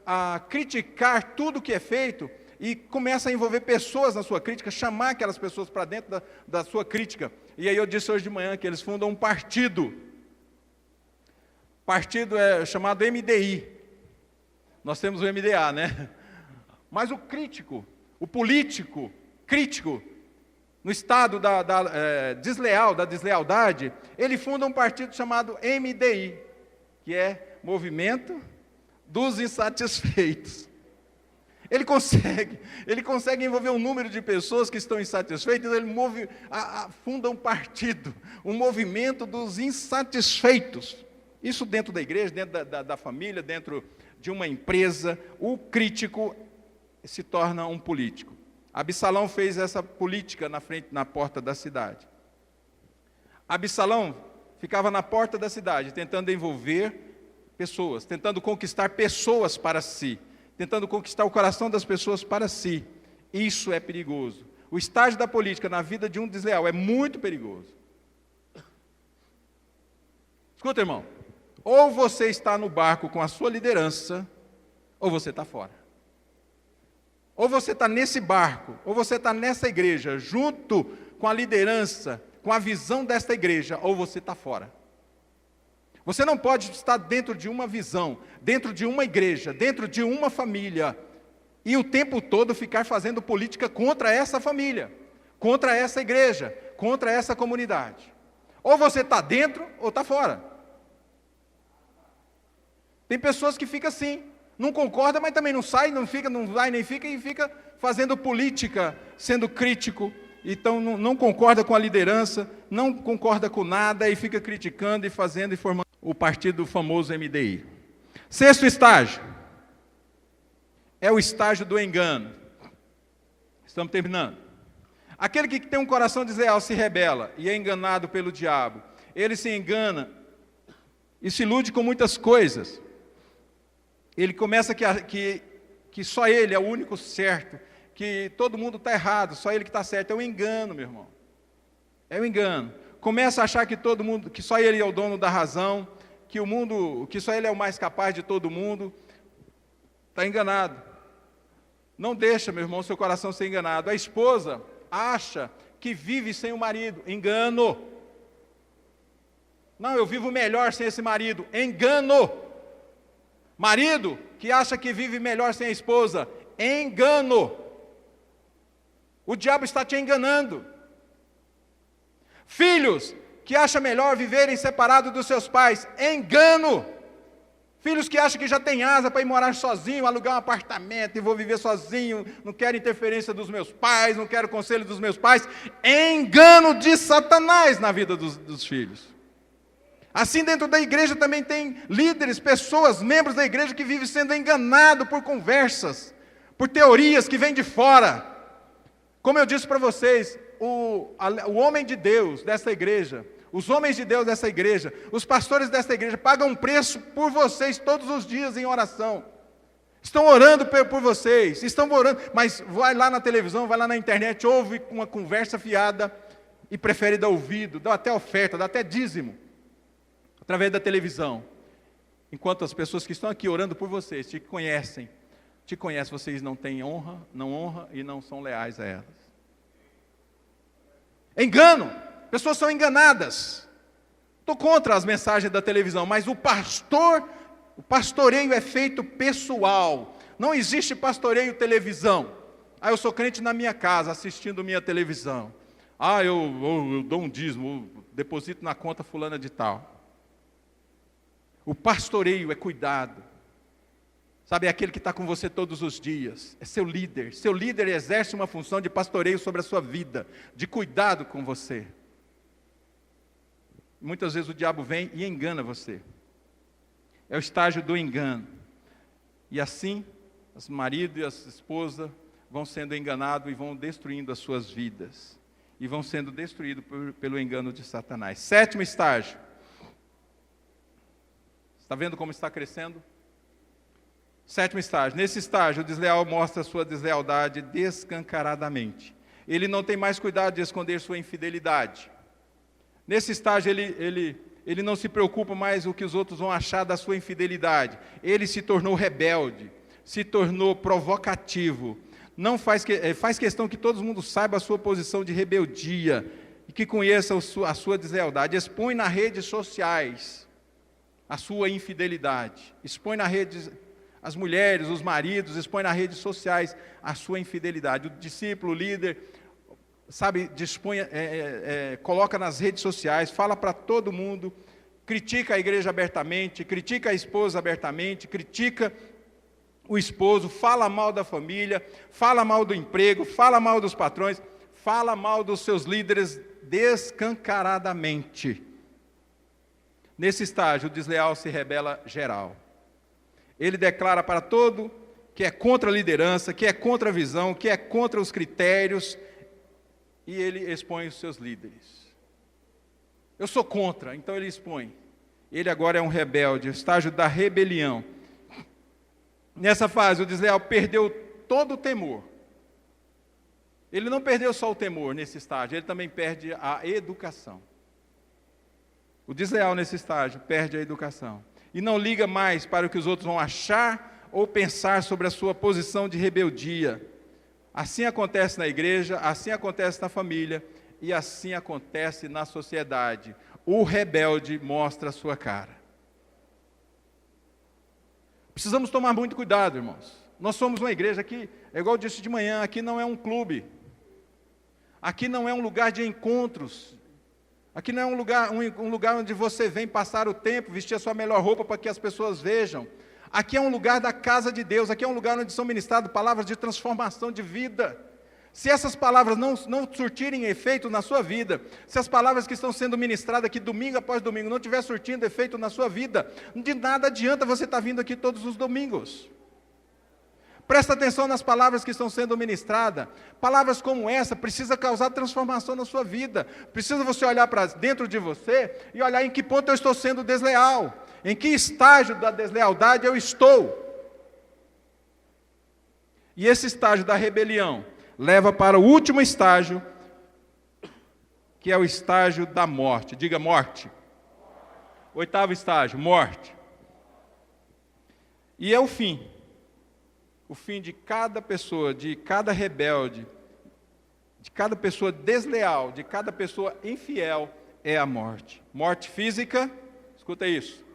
a criticar tudo que é feito e começa a envolver pessoas na sua crítica, chamar aquelas pessoas para dentro da sua crítica. E aí eu disse hoje de manhã que eles fundam um partido. Partido é chamado MDI. Nós temos o MDA, né? Mas o crítico, o político crítico, no estado da deslealdade, ele funda um partido chamado MDI, que é Movimento dos Insatisfeitos. Ele consegue envolver um número de pessoas que estão insatisfeitas, ele funda um partido, um movimento dos insatisfeitos. Isso dentro da igreja, dentro da família, dentro de uma empresa, o crítico se torna um político. Absalão fez essa política na porta da cidade. Absalão ficava na porta da cidade, tentando envolver pessoas, tentando conquistar pessoas para si, tentando conquistar o coração das pessoas para si. Isso é perigoso. O estágio da política na vida de um desleal é muito perigoso. Escuta, irmão, ou você está no barco com a sua liderança, ou você está fora. Ou você está nesse barco, ou você está nessa igreja, junto com a liderança, com a visão desta igreja, ou você está fora. Você não pode estar dentro de uma visão, dentro de uma igreja, dentro de uma família, e o tempo todo ficar fazendo política contra essa família, contra essa igreja, contra essa comunidade. Ou você está dentro, ou está fora. Tem pessoas que ficam assim, não concorda, mas também não sai, não vai nem fica, e fica fazendo política, sendo crítico. Então não concorda com a liderança, não concorda com nada, e fica criticando e fazendo e formando o partido famoso MDI. Sexto estágio, é o estágio do engano. Estamos terminando. Aquele que tem um coração desleal se rebela e é enganado pelo diabo. Ele se engana e se ilude com muitas coisas. Ele começa que só ele é o único certo, que todo mundo está errado, só ele que está certo. É um engano, meu irmão. É um engano. Começa a achar que só ele é o dono da razão, que só ele é o mais capaz de todo mundo. Está enganado. Não deixa, meu irmão, seu coração ser enganado. A esposa acha que vive sem o marido. Engano. Não, eu vivo melhor sem esse marido. Engano. Marido que acha que vive melhor sem a esposa. Engano. O diabo está te enganando. Filhos que acham melhor viverem separados dos seus pais. Engano. Filhos que acham que já tem asa para ir morar sozinho, alugar um apartamento e vou viver sozinho, não quero interferência dos meus pais, não quero conselho dos meus pais. Engano de Satanás na vida dos filhos. Assim, dentro da igreja também tem líderes, pessoas, membros da igreja que vivem sendo enganados por conversas, por teorias que vêm de fora. Como eu disse para vocês, o homem de Deus dessa igreja, os homens de Deus dessa igreja, os pastores dessa igreja pagam um preço por vocês todos os dias em oração. Estão orando por vocês, estão orando, mas vai lá na televisão, vai lá na internet, ouve uma conversa fiada e prefere dar ouvido, dá até oferta, dá até dízimo, através da televisão. Enquanto as pessoas que estão aqui orando por vocês te conhecem, vocês não têm honra, não honram e não são leais a elas. Engano, pessoas são enganadas. Estou contra as mensagens da televisão, mas o pastoreio é feito pessoal. Não existe pastoreio televisão. Eu sou crente na minha casa, assistindo minha televisão. Eu dou um dízimo, deposito na conta fulana de tal. O pastoreio é cuidado. Sabe, é aquele que está com você todos os dias, é seu líder. Seu líder exerce uma função de pastoreio sobre a sua vida, de cuidado com você. Muitas vezes o diabo vem e engana você. É o estágio do engano. E assim, os maridos e as esposas vão sendo enganados e vão destruindo as suas vidas. E vão sendo destruídos pelo engano de Satanás. 7º estágio. Está vendo como está crescendo? 7º estágio. Nesse estágio, o desleal mostra sua deslealdade descancaradamente. Ele não tem mais cuidado de esconder sua infidelidade. Nesse estágio, ele não se preocupa mais o que os outros vão achar da sua infidelidade. Ele se tornou rebelde, se tornou provocativo. Não faz questão que todo mundo saiba a sua posição de rebeldia e que conheça a sua deslealdade. Expõe nas redes sociais a sua infidelidade. Expõe nas redes, as mulheres, os maridos, expõe nas redes sociais a sua infidelidade. O discípulo, o líder, sabe, coloca nas redes sociais, fala para todo mundo, critica a igreja abertamente, critica a esposa abertamente, critica o esposo, fala mal da família, fala mal do emprego, fala mal dos patrões, fala mal dos seus líderes descancaradamente. Nesse estágio, o desleal se rebela geral. Ele declara para todo que é contra a liderança, que é contra a visão, que é contra os critérios, e ele expõe os seus líderes. Eu sou contra, então ele expõe. Ele agora é um rebelde, o estágio da rebelião. Nessa fase, o desleal perdeu todo o temor. Ele não perdeu só o temor nesse estágio, ele também perde a educação. O desleal nesse estágio perde a educação. E não liga mais para o que os outros vão achar ou pensar sobre a sua posição de rebeldia. Assim acontece na igreja, assim acontece na família e assim acontece na sociedade. O rebelde mostra a sua cara. Precisamos tomar muito cuidado, irmãos. Nós somos uma igreja aqui, é igual eu disse de manhã, aqui não é um clube. Aqui não é um lugar de encontros. Aqui não é um lugar onde você vem passar o tempo, vestir a sua melhor roupa para que as pessoas vejam. Aqui é um lugar da casa de Deus, aqui é um lugar onde são ministradas palavras de transformação de vida. Se essas palavras não surtirem efeito na sua vida, se as palavras que estão sendo ministradas aqui domingo após domingo não estiver surtindo efeito na sua vida, de nada adianta você estar vindo aqui todos os domingos. Presta atenção nas palavras que estão sendo ministradas. Palavras como essa precisam causar transformação na sua vida. Precisa você olhar para dentro de você e olhar em que ponto eu estou sendo desleal. Em que estágio da deslealdade eu estou. E esse estágio da rebelião leva para o último estágio, que é o estágio da morte. Diga morte. 8º estágio, morte. E é o fim. O fim de cada pessoa, de cada rebelde, de cada pessoa desleal, de cada pessoa infiel, é a morte. Morte física, escuta isso.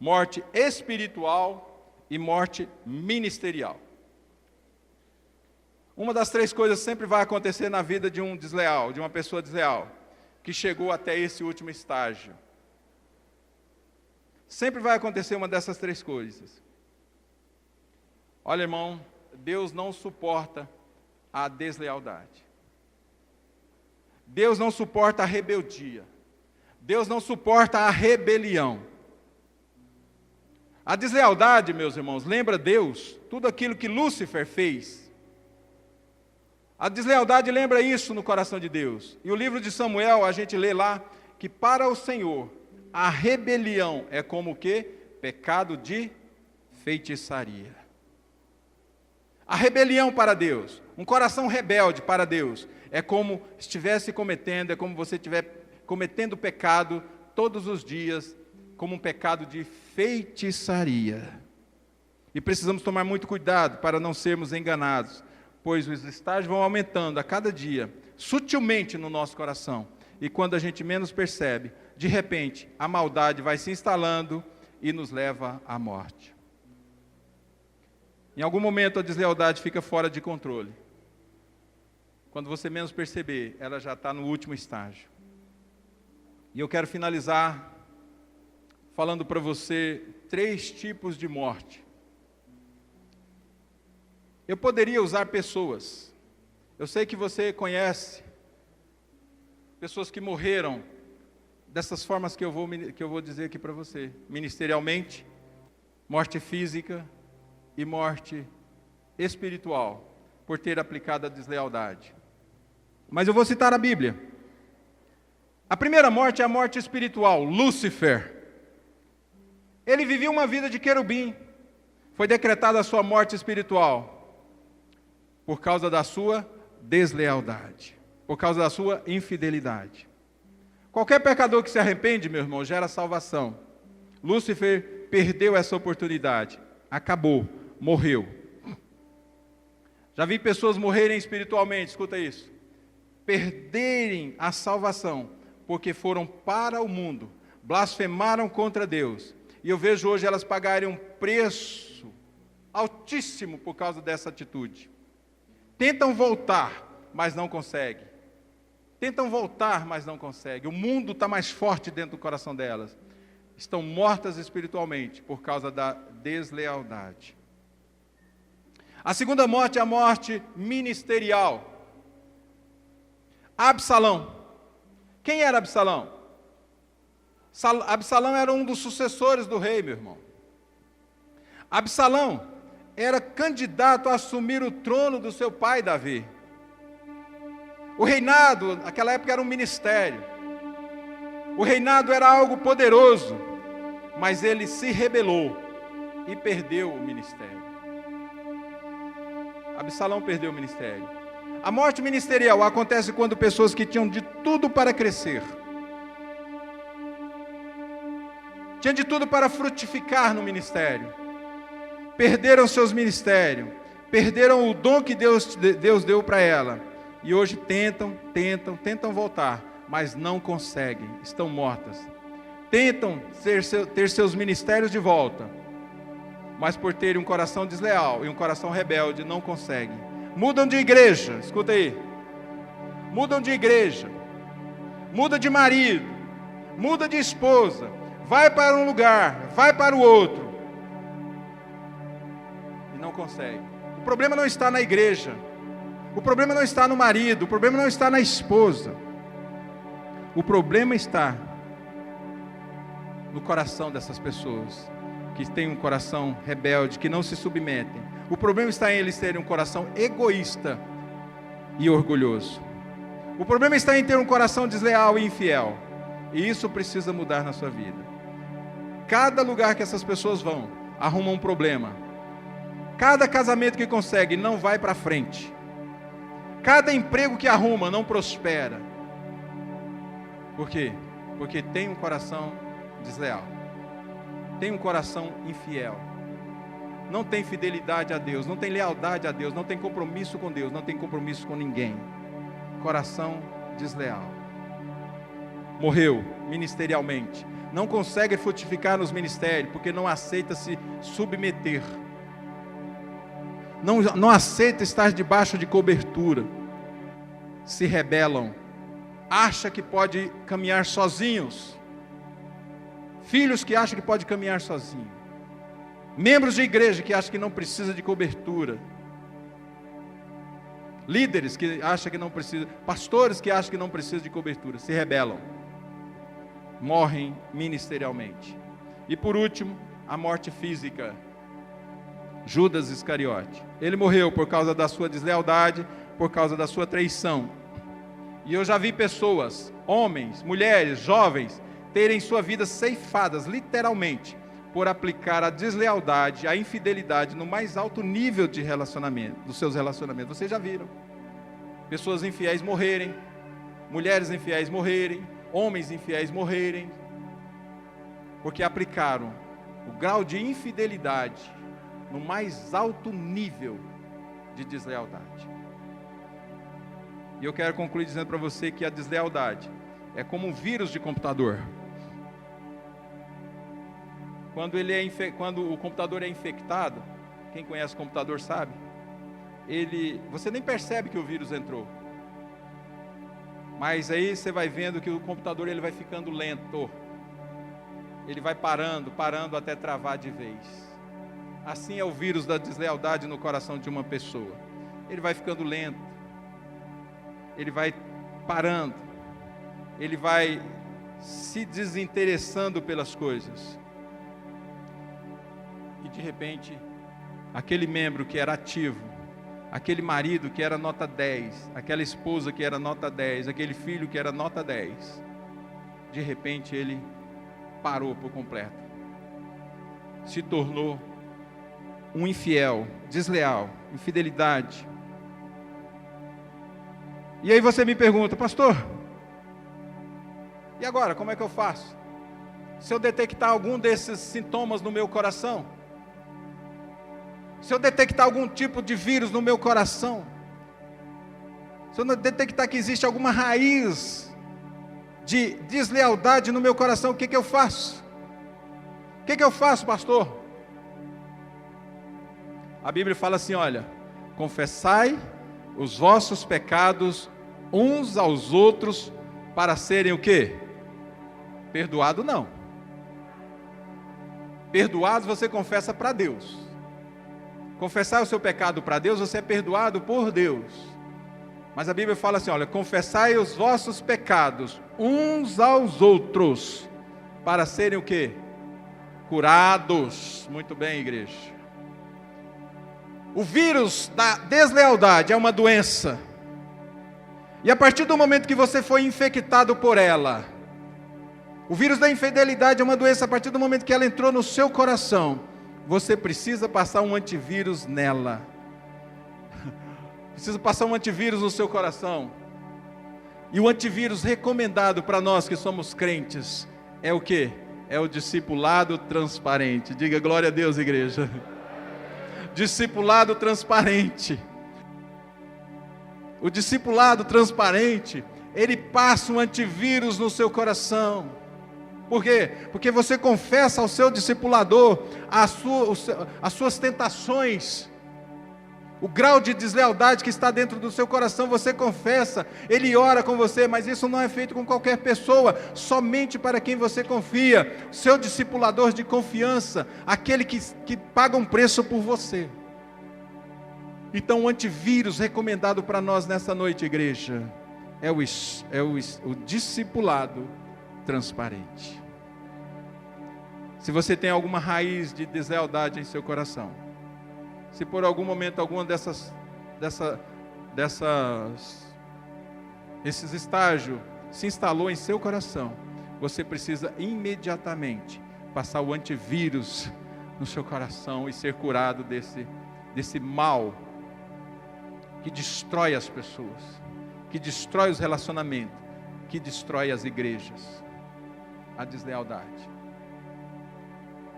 Morte espiritual e morte ministerial. Uma das 3 coisas sempre vai acontecer na vida de um desleal, de uma pessoa desleal, que chegou até esse último estágio. Sempre vai acontecer uma dessas 3 coisas. Olha, irmão, Deus não suporta a deslealdade. Deus não suporta a rebeldia. Deus não suporta a rebelião. A deslealdade, meus irmãos, lembra Deus, tudo aquilo que Lúcifer fez. A deslealdade lembra isso no coração de Deus. E o livro de Samuel, a gente lê lá, que para o Senhor, a rebelião é como o quê? Pecado de feitiçaria. A rebelião para Deus, um coração rebelde para Deus, é como estivesse cometendo, é como você estiver cometendo pecado todos os dias, como um pecado de feitiçaria. E precisamos tomar muito cuidado para não sermos enganados, pois os estágios vão aumentando a cada dia, sutilmente no nosso coração. E quando a gente menos percebe, de repente, a maldade vai se instalando e nos leva à morte. Em algum momento a deslealdade fica fora de controle. Quando você menos perceber, ela já está no último estágio. E eu quero finalizar falando para você 3 tipos de morte. Eu poderia usar pessoas. Eu sei que você conhece pessoas que morreram dessas formas que eu vou dizer aqui para você. Ministerialmente, morte física e morte espiritual, por ter aplicado a deslealdade. Mas eu vou citar a Bíblia. A primeira morte é a morte espiritual, Lúcifer. Ele vivia uma vida de querubim. Foi decretada a sua morte espiritual por causa da sua deslealdade, por causa da sua infidelidade. Qualquer pecador que se arrepende, meu irmão, gera salvação. Lúcifer perdeu essa oportunidade. Acabou, morreu. Já vi pessoas morrerem espiritualmente, escuta isso. Perderem a salvação, porque foram para o mundo, blasfemaram contra Deus. E eu vejo hoje elas pagarem um preço altíssimo por causa dessa atitude. Tentam voltar, mas não conseguem. Tentam voltar, mas não conseguem. O mundo está mais forte dentro do coração delas. Estão mortas espiritualmente por causa da deslealdade. A segunda morte é a morte ministerial. Absalão. Quem era Absalão? Absalão era um dos sucessores do rei, meu irmão. Absalão era candidato a assumir o trono do seu pai Davi. O reinado, naquela época, era um ministério. O reinado era algo poderoso, mas ele se rebelou e perdeu o ministério. Absalão perdeu o ministério. A morte ministerial acontece quando pessoas que tinham de tudo para crescer, tinham de tudo para frutificar no ministério, perderam seus ministérios, perderam o dom que Deus deu para ela, e hoje tentam voltar, mas não conseguem, estão mortas. Tentam ter seus ministérios de volta, mas por terem um coração desleal e um coração rebelde, não conseguem. Mudam de igreja, escuta aí. Mudam de igreja, muda de marido, muda de esposa, vai para um lugar, vai para o outro, e não consegue. O problema não está na igreja, o problema não está no marido, o problema não está na esposa, o problema está no coração dessas pessoas, que têm um coração rebelde, que não se submetem. O problema está em eles terem um coração egoísta e orgulhoso. O problema está em ter um coração desleal e infiel. E isso precisa mudar na sua vida. Cada lugar que essas pessoas vão, arrumam um problema. Cada casamento que consegue não vai para frente. Cada emprego que arruma não prospera. Por quê? Porque tem um coração desleal. Tem um coração infiel. Não tem fidelidade a Deus, não tem lealdade a Deus, não tem compromisso com Deus, não tem compromisso com ninguém. Coração desleal. Morreu ministerialmente. Não consegue frutificar nos ministérios, porque não aceita se submeter. Não aceita estar debaixo de cobertura. Se rebelam. Acha que pode caminhar sozinhos. Filhos que acham que pode caminhar sozinho. Membros de igreja que acham que não precisa de cobertura. Líderes que acham que não precisa, pastores que acham que não precisa de cobertura, se rebelam. Morrem ministerialmente. E por último, a morte física. Judas Iscariote. Ele morreu por causa da sua deslealdade, por causa da sua traição. E eu já vi pessoas, homens, mulheres, jovens, terem sua vida ceifadas, literalmente, por aplicar a deslealdade, a infidelidade no mais alto nível de relacionamento, dos seus relacionamentos. Vocês já viram pessoas infiéis morrerem, mulheres infiéis morrerem, homens infiéis morrerem, porque aplicaram o grau de infidelidade no mais alto nível de deslealdade. E eu quero concluir dizendo para você que a deslealdade é como um vírus de computador. Quando o computador é infectado, quem conhece o computador sabe, você nem percebe que o vírus entrou. Mas aí você vai vendo que o computador ele vai ficando lento. Ele vai parando até travar de vez. Assim é o vírus da deslealdade no coração de uma pessoa. Ele vai ficando lento, ele vai parando, ele vai se desinteressando pelas coisas. E de repente, aquele membro que era ativo, aquele marido que era nota 10, aquela esposa que era nota 10, aquele filho que era nota 10, de repente ele parou por completo. Se tornou um infiel, desleal, infidelidade. E aí você me pergunta, pastor, e agora, como é que eu faço? Se eu detectar algum desses sintomas no meu coração, se eu detectar algum tipo de vírus no meu coração, se eu detectar que existe alguma raiz de deslealdade no meu coração, o que eu faço? O que eu faço, pastor? A Bíblia fala assim, olha, confessai os vossos pecados uns aos outros para serem o quê? Perdoado não. Perdoados você confessa para Deus. Confessar o seu pecado para Deus, você é perdoado por Deus. Mas a Bíblia fala assim, olha, confessai os vossos pecados uns aos outros para serem o quê? Curados. Muito bem, igreja. O vírus da deslealdade é uma doença. E a partir do momento que você foi infectado por ela, o vírus da infidelidade é uma doença, a partir do momento que ela entrou no seu coração, você precisa passar um antivírus nela. Precisa passar um antivírus no seu coração. E o antivírus recomendado para nós que somos crentes é o quê? É o discipulado transparente. Diga glória a Deus, igreja. Discipulado transparente. O discipulado transparente, ele passa um antivírus no seu coração. Por quê? Porque você confessa ao seu discipulador as suas tentações, o grau de deslealdade que está dentro do seu coração, você confessa, ele ora com você, mas isso não é feito com qualquer pessoa, somente para quem você confia, seu discipulador de confiança, aquele que paga um preço por você. Então o antivírus recomendado para nós nessa noite, igreja, é o discipulado transparente. Se você tem alguma raiz de deslealdade em seu coração, se por algum momento alguma esses estágios se instalou em seu coração, você precisa imediatamente passar o antivírus no seu coração e ser curado desse mal que destrói as pessoas, que destrói os relacionamentos, que destrói as igrejas, a deslealdade.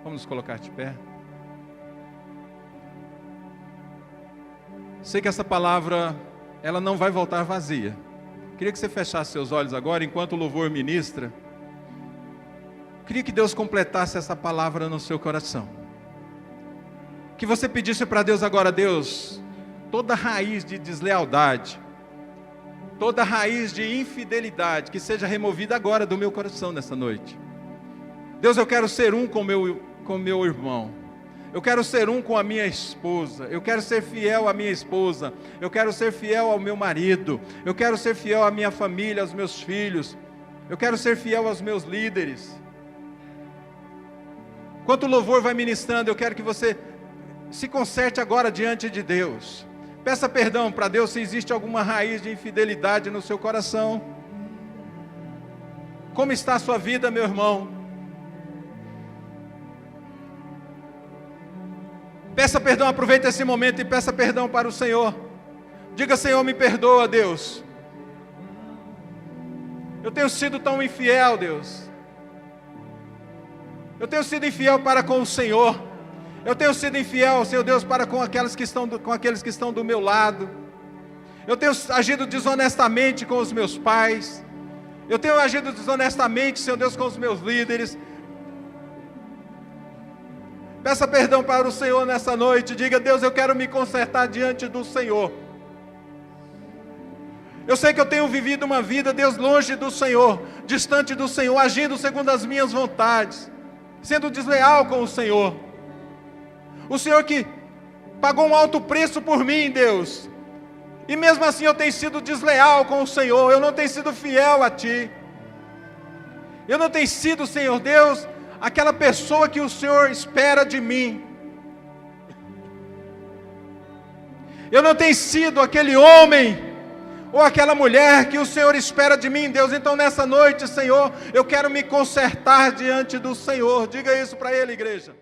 Vamos nos colocar de pé. Sei que essa palavra, ela não vai voltar vazia. Queria que você fechasse seus olhos agora, enquanto o louvor ministra. Queria que Deus completasse essa palavra no seu coração. Que você pedisse para Deus agora, Deus, toda raiz de deslealdade, toda raiz de infidelidade, que seja removida agora do meu coração nessa noite. Deus, eu quero ser um com meu irmão. Eu quero ser um com a minha esposa. Eu quero ser fiel à minha esposa. Eu quero ser fiel ao meu marido. Eu quero ser fiel à minha família, aos meus filhos. Eu quero ser fiel aos meus líderes. Enquanto o louvor vai ministrando, eu quero que você se conserte agora diante de Deus. Peça perdão para Deus se existe alguma raiz de infidelidade no seu coração. Como está a sua vida, meu irmão? Peça perdão, aproveite esse momento e peça perdão para o Senhor. Diga, Senhor, me perdoa, Deus. Eu tenho sido tão infiel, Deus. Eu tenho sido infiel para com o Senhor. Eu tenho sido infiel, Senhor Deus, para com aqueles que estão do meu lado. Eu tenho agido desonestamente com os meus pais. Eu tenho agido desonestamente, Senhor Deus, com os meus líderes. Peça perdão para o Senhor nessa noite. Diga, Deus, eu quero me consertar diante do Senhor. Eu sei que eu tenho vivido uma vida, Deus, longe do Senhor, distante do Senhor, agindo segundo as minhas vontades, sendo desleal com o Senhor. O Senhor que pagou um alto preço por mim, Deus. E mesmo assim eu tenho sido desleal com o Senhor, eu não tenho sido fiel a Ti. Eu não tenho sido, Senhor Deus, aquela pessoa que o Senhor espera de mim. Eu não tenho sido aquele homem ou aquela mulher que o Senhor espera de mim, Deus. Então nessa noite, Senhor, eu quero me consertar diante do Senhor. Diga isso para Ele, igreja.